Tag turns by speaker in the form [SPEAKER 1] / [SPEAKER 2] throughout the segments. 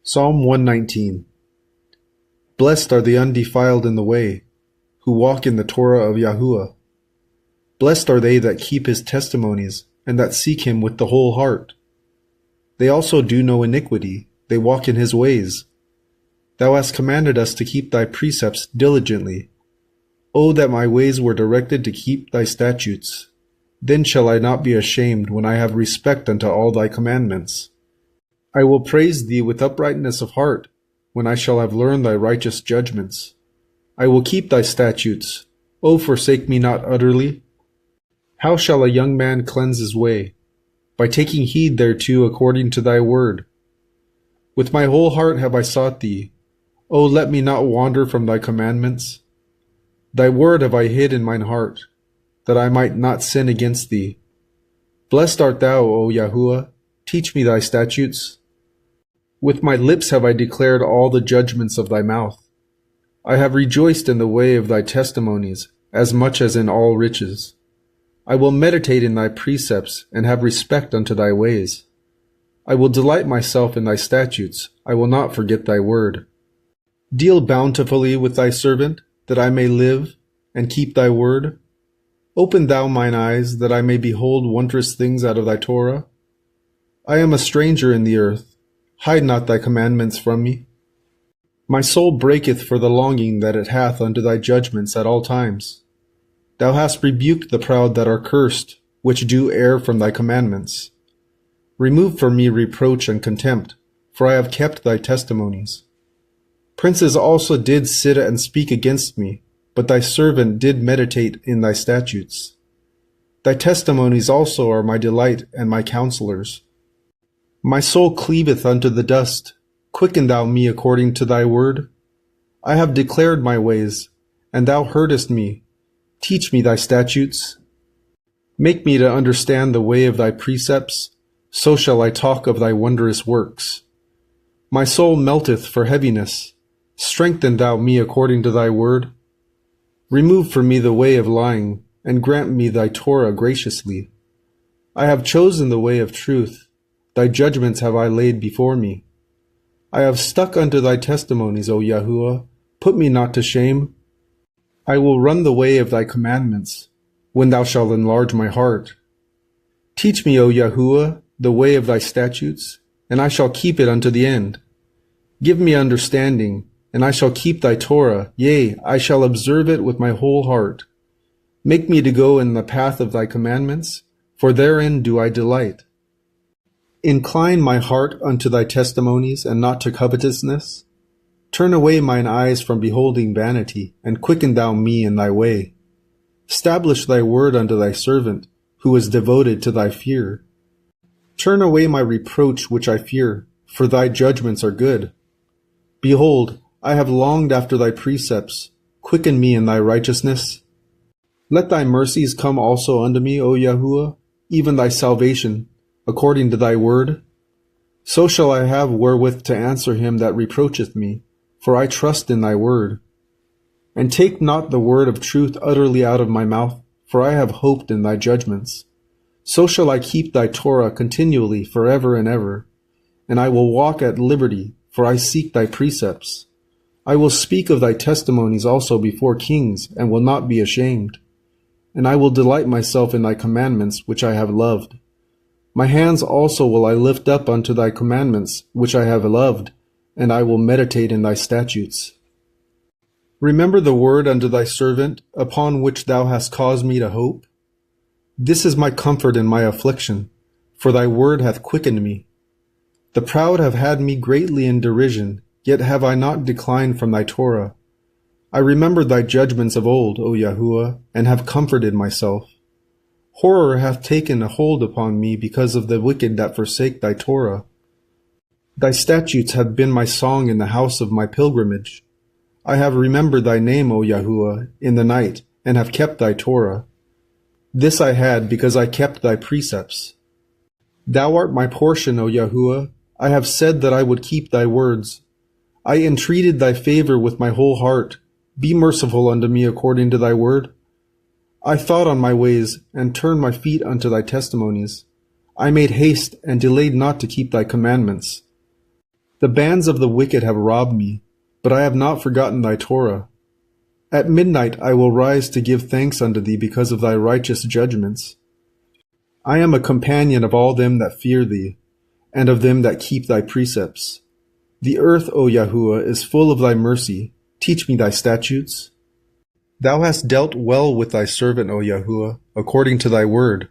[SPEAKER 1] Psalm 119. Blessed are the undefiled in the way, who walk in the Torah of Yahuah. Blessed are they that keep his testimonies, and that seek him with the whole heart. They also do no iniquity, they walk in his ways. Thou hast commanded us to keep thy precepts diligently. O that my ways were directed to keep thy statutes! Then shall I not be ashamed when I have respect unto all thy commandments. I will praise thee with uprightness of heart, when I shall have learned thy righteous judgments. I will keep thy statutes. O forsake me not utterly. How shall a young man cleanse his way? By taking heed thereto according to thy word. With my whole heart have I sought thee. O let me not wander from thy commandments. Thy word have I hid in mine heart, that I might not sin against thee. Blessed art thou, O Yahuah, teach me thy statutes. With my lips have I declared all the judgments of thy mouth. I have rejoiced in the way of thy testimonies, as much as in all riches. I will meditate in thy precepts, and have respect unto thy ways. I will delight myself in thy statutes, I will not forget thy word. Deal bountifully with thy servant, that I may live, and keep thy word. Open thou mine eyes, that I may behold wondrous things out of thy Torah. I am a stranger in the earth. Hide not thy commandments from me. My soul breaketh for the longing that it hath unto thy judgments at all times. Thou hast rebuked the proud that are cursed, which do err from thy commandments. Remove from me reproach and contempt, for I have kept thy testimonies. Princes also did sit and speak against me, but thy servant did meditate in thy statutes. Thy testimonies also are my delight and my counselors. My soul cleaveth unto the dust. Quicken thou me according to thy word. I have declared my ways, and thou heardest me. Teach me thy statutes. Make me to understand the way of thy precepts, so shall I talk of thy wondrous works. My soul melteth for heaviness. Strengthen thou me according to thy word. Remove from me the way of lying, and grant me thy Torah graciously. I have chosen the way of truth. Thy judgments have I laid before me. I have stuck unto thy testimonies, O Yahuah. Put me not to shame. I will run the way of thy commandments, when thou shalt enlarge my heart. Teach me, O Yahuah, the way of thy statutes, and I shall keep it unto the end. Give me understanding, and I shall keep thy Torah, yea, I shall observe it with my whole heart. Make me to go in the path of thy commandments, for therein do I delight. Incline my heart unto thy testimonies, and not to covetousness. Turn away mine eyes from beholding vanity, and quicken thou me in thy way. Establish thy word unto thy servant, who is devoted to thy fear. Turn away my reproach which I fear, for thy judgments are good. Behold, I have longed after thy precepts. Quicken me in thy righteousness. Let thy mercies come also unto me, O Yahuah, even thy salvation, according to thy word. So shall I have wherewith to answer him that reproacheth me, for I trust in thy word. And take not the word of truth utterly out of my mouth, for I have hoped in thy judgments. So shall I keep thy Torah continually forever and ever, and I will walk at liberty, for I seek thy precepts. I will speak of thy testimonies also before kings, and will not be ashamed. And I will delight myself in thy commandments, which I have loved. My hands also will I lift up unto thy commandments, which I have loved, and I will meditate in thy statutes. Remember the word unto thy servant, upon which thou hast caused me to hope. This is my comfort in my affliction, for thy word hath quickened me. The proud have had me greatly in derision, yet have I not declined from thy Torah. I remembered thy judgments of old, O Yahuah, and have comforted myself. Horror hath taken a hold upon me because of the wicked that forsake thy Torah. Thy statutes have been my song in the house of my pilgrimage. I have remembered thy name, O Yahuah, in the night, and have kept thy Torah. This I had because I kept thy precepts. Thou art my portion, O Yahuah. I have said that I would keep thy words. I entreated thy favor with my whole heart. Be merciful unto me according to thy word. I thought on my ways, and turned my feet unto thy testimonies. I made haste, and delayed not to keep thy commandments. The bands of the wicked have robbed me, but I have not forgotten thy Torah. At midnight I will rise to give thanks unto thee because of thy righteous judgments. I am a companion of all them that fear thee, and of them that keep thy precepts. The earth, O Yahuah, is full of thy mercy. Teach me thy statutes. Thou hast dealt well with thy servant, O Yahuah, according to thy word.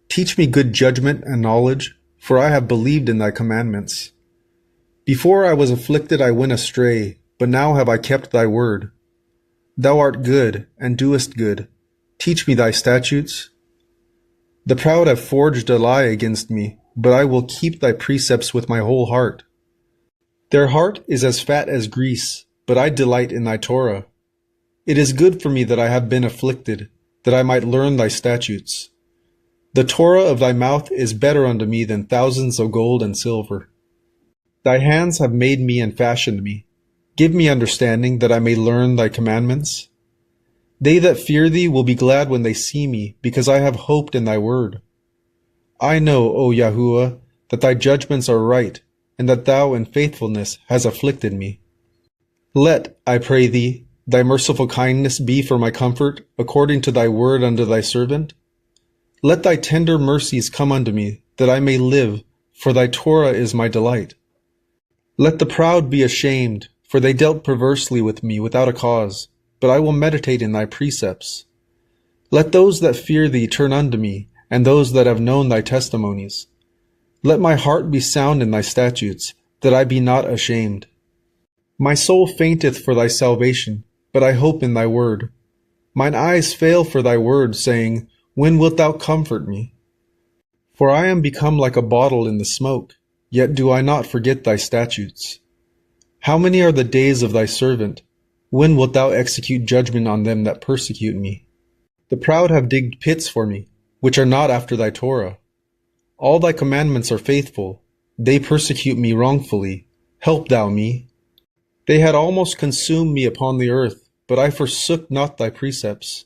[SPEAKER 1] Teach me good judgment and knowledge, for I have believed in thy commandments. Before I was afflicted I went astray, but now have I kept thy word. Thou art good, and doest good. Teach me thy statutes. The proud have forged a lie against me, but I will keep thy precepts with my whole heart. Their heart is as fat as grease, but I delight in thy Torah. It is good for me that I have been afflicted, that I might learn thy statutes. The Torah of thy mouth is better unto me than thousands of gold and silver. Thy hands have made me and fashioned me. Give me understanding, that I may learn thy commandments. They that fear thee will be glad when they see me, because I have hoped in thy word. I know, O Yahuah, that thy judgments are right, and that thou in faithfulness hast afflicted me. Let, I pray thee, thy merciful kindness be for my comfort, according to thy word unto thy servant. Let thy tender mercies come unto me, that I may live, for thy Torah is my delight. Let the proud be ashamed, for they dealt perversely with me without a cause, but I will meditate in thy precepts. Let those that fear thee turn unto me, and those that have known thy testimonies. Let my heart be sound in thy statutes, that I be not ashamed. My soul fainteth for thy salvation, but I hope in thy word. Mine eyes fail for thy word, saying, When wilt thou comfort me? For I am become like a bottle in the smoke, yet do I not forget thy statutes. How many are the days of thy servant? When wilt thou execute judgment on them that persecute me? The proud have digged pits for me, which are not after thy Torah. All thy commandments are faithful. They persecute me wrongfully. Help thou me. They had almost consumed me upon the earth, but I forsook not thy precepts.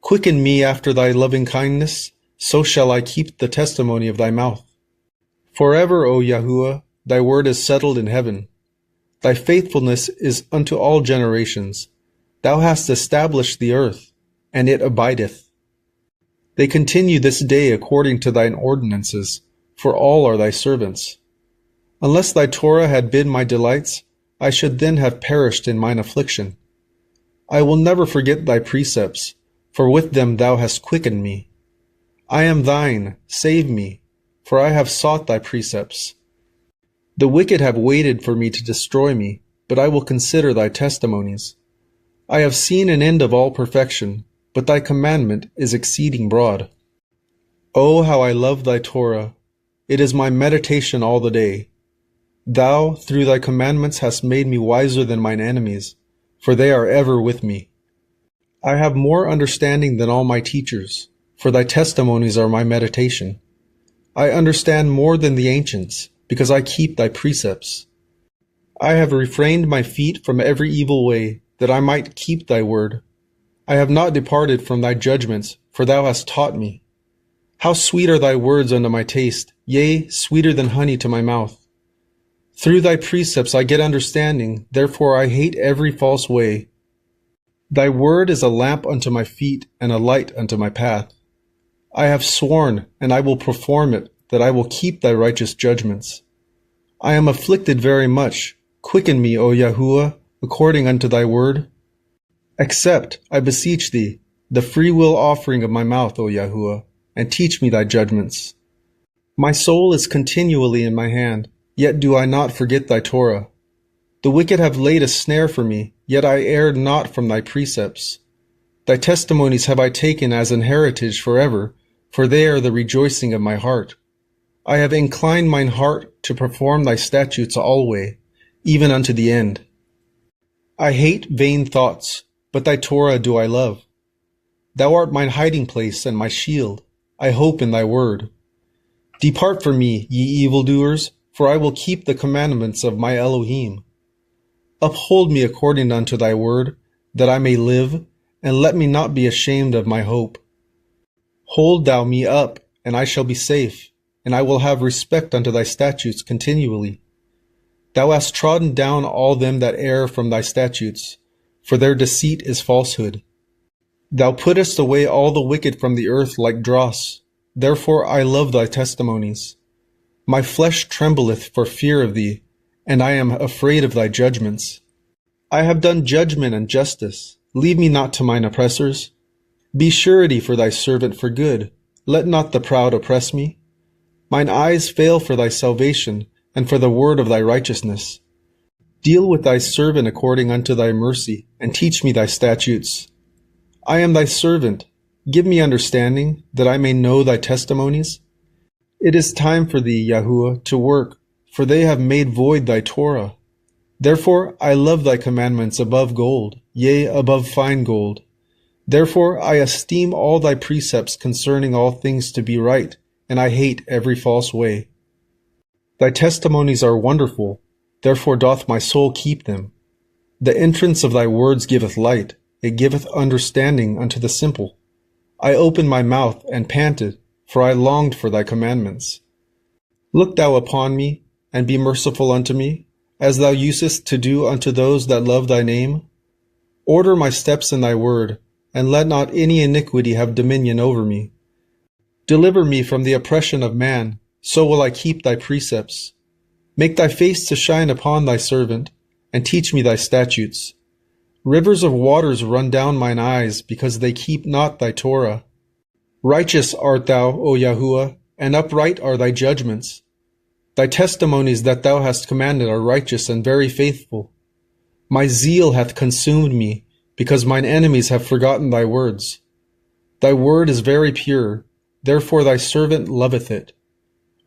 [SPEAKER 1] Quicken me after thy loving kindness, so shall I keep the testimony of thy mouth. Forever, O Yahuah, thy word is settled in heaven. Thy faithfulness is unto all generations. Thou hast established the earth, and it abideth. They continue this day according to thine ordinances, for all are thy servants. Unless thy Torah had been my delights, I should then have perished in mine affliction. I will never forget thy precepts, for with them thou hast quickened me. I am thine, save me, for I have sought thy precepts. The wicked have waited for me to destroy me, but I will consider thy testimonies. I have seen an end of all perfection, but thy commandment is exceeding broad. Oh, how I love thy Torah! It is my meditation all the day. Thou, through thy commandments, hast made me wiser than mine enemies, for they are ever with me. I have more understanding than all my teachers, for thy testimonies are my meditation. I understand more than the ancients, because I keep thy precepts. I have refrained my feet from every evil way, that I might keep thy word. I have not departed from thy judgments, for thou hast taught me. How sweet are thy words unto my taste, yea, sweeter than honey to my mouth. Through thy precepts I get understanding, therefore I hate every false way. Thy word is a lamp unto my feet, and a light unto my path. I have sworn, and I will perform it, that I will keep thy righteous judgments. I am afflicted very much. Quicken me, O Yahuah, according unto thy word. Accept, I beseech thee, the freewill offering of my mouth, O Yahuah, and teach me thy judgments. My soul is continually in my hand, yet do I not forget thy Torah. The wicked have laid a snare for me, yet I erred not from thy precepts. Thy testimonies have I taken as an heritage forever, for they are the rejoicing of my heart. I have inclined mine heart to perform thy statutes alway, even unto the end. I hate vain thoughts, but thy Torah do I love. Thou art mine hiding place and my shield. I hope in thy word. Depart from me, ye evildoers, for I will keep the commandments of my Elohim. Uphold me according unto thy word, that I may live, and let me not be ashamed of my hope. Hold thou me up, and I shall be safe, and I will have respect unto thy statutes continually. Thou hast trodden down all them that err from thy statutes, for their deceit is falsehood. Thou puttest away all the wicked from the earth like dross. Therefore I love thy testimonies. My flesh trembleth for fear of thee, and I am afraid of thy judgments. I have done judgment and justice. Leave me not to mine oppressors. Be surety for thy servant for good. Let not the proud oppress me. Mine eyes fail for thy salvation, and for the word of thy righteousness. Deal with thy servant according unto thy mercy, and teach me thy statutes. I am thy servant. Give me understanding, that I may know thy testimonies. It is time for thee, Yahuah, to work, for they have made void thy Torah. Therefore I love thy commandments above gold, yea, above fine gold. Therefore I esteem all thy precepts concerning all things to be right, and I hate every false way. Thy testimonies are wonderful, therefore doth my soul keep them. The entrance of thy words giveth light, it giveth understanding unto the simple. I opened my mouth and panted, for I longed for thy commandments. Look thou upon me, and be merciful unto me, as thou usest to do unto those that love thy name. Order my steps in thy word, and let not any iniquity have dominion over me. Deliver me from the oppression of man, so will I keep thy precepts. Make thy face to shine upon thy servant, and teach me thy statutes. Rivers of waters run down mine eyes, because they keep not thy Torah. Righteous art thou, O Yahuah, and upright are thy judgments. Thy testimonies that thou hast commanded are righteous and very faithful. My zeal hath consumed me, because mine enemies have forgotten thy words. Thy word is very pure, therefore thy servant loveth it.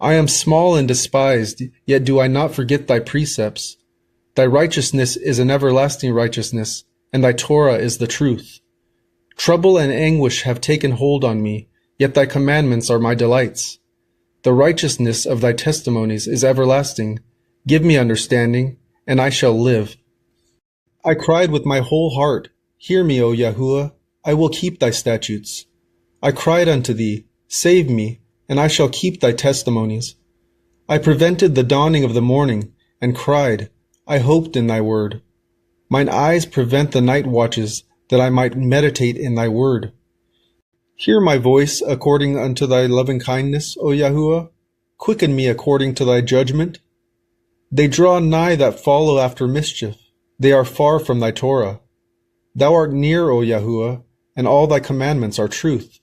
[SPEAKER 1] I am small and despised, yet do I not forget thy precepts. Thy righteousness is an everlasting righteousness, and thy Torah is the truth. Trouble and anguish have taken hold on me, yet thy commandments are my delights. The righteousness of thy testimonies is everlasting. Give me understanding, and I shall live. I cried with my whole heart, Hear me, O Yahuah, I will keep thy statutes. I cried unto thee, Save me, and I shall keep thy testimonies. I prevented the dawning of the morning, and cried, I hoped in thy word. Mine eyes prevent the night watches, that I might meditate in thy word. Hear my voice according unto thy loving kindness, O Yahuah. Quicken me according to thy judgment. They draw nigh that follow after mischief. They are far from thy Torah. Thou art near, O Yahuah, and all thy commandments are truth.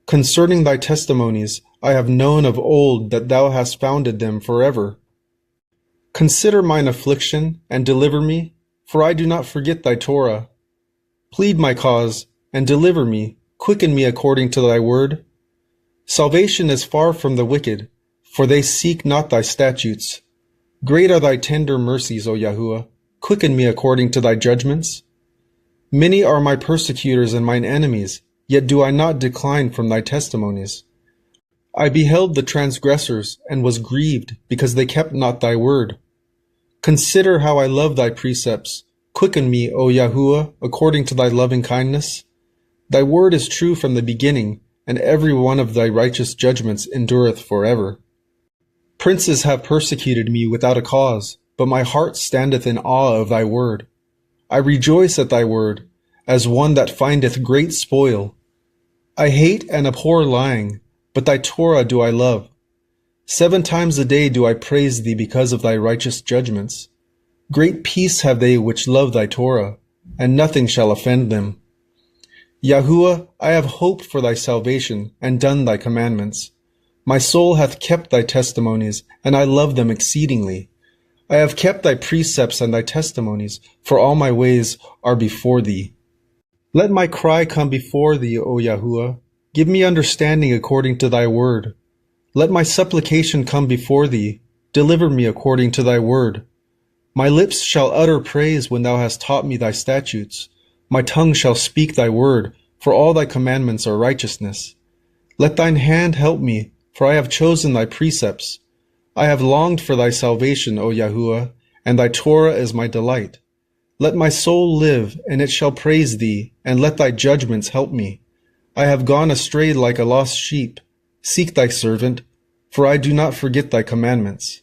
[SPEAKER 1] Concerning thy testimonies, I have known of old that thou hast founded them forever. Consider mine affliction, and deliver me, for I do not forget thy Torah. Plead my cause, and deliver me, quicken me according to thy word. Salvation is far from the wicked, for they seek not thy statutes. Great are thy tender mercies, O Yahuah, quicken me according to thy judgments. Many are my persecutors and mine enemies, yet do I not decline from thy testimonies. I beheld the transgressors, and was grieved, because they kept not thy word. Consider how I love thy precepts. Quicken me, O Yahuah, according to thy loving kindness. Thy word is true from the beginning, and every one of thy righteous judgments endureth forever. Princes have persecuted me without a cause, but my heart standeth in awe of thy word. I rejoice at thy word, as one that findeth great spoil. I hate and abhor lying, but thy Torah do I love. 7 times a day do I praise thee because of thy righteous judgments. Great peace have they which love thy Torah, and nothing shall offend them. Yahuah, I have hoped for thy salvation, and done thy commandments. My soul hath kept thy testimonies, and I love them exceedingly. I have kept thy precepts and thy testimonies, for all my ways are before thee. Let my cry come before thee, O Yahuah. Give me understanding according to thy word. Let my supplication come before thee. Deliver me according to thy word. My lips shall utter praise when thou hast taught me thy statutes. My tongue shall speak thy word, for all thy commandments are righteousness. Let thine hand help me, for I have chosen thy precepts. I have longed for thy salvation, O Yahuah, and thy Torah is my delight. Let my soul live, and it shall praise thee, and let thy judgments help me. I have gone astray like a lost sheep. Seek thy servant, for I do not forget thy commandments.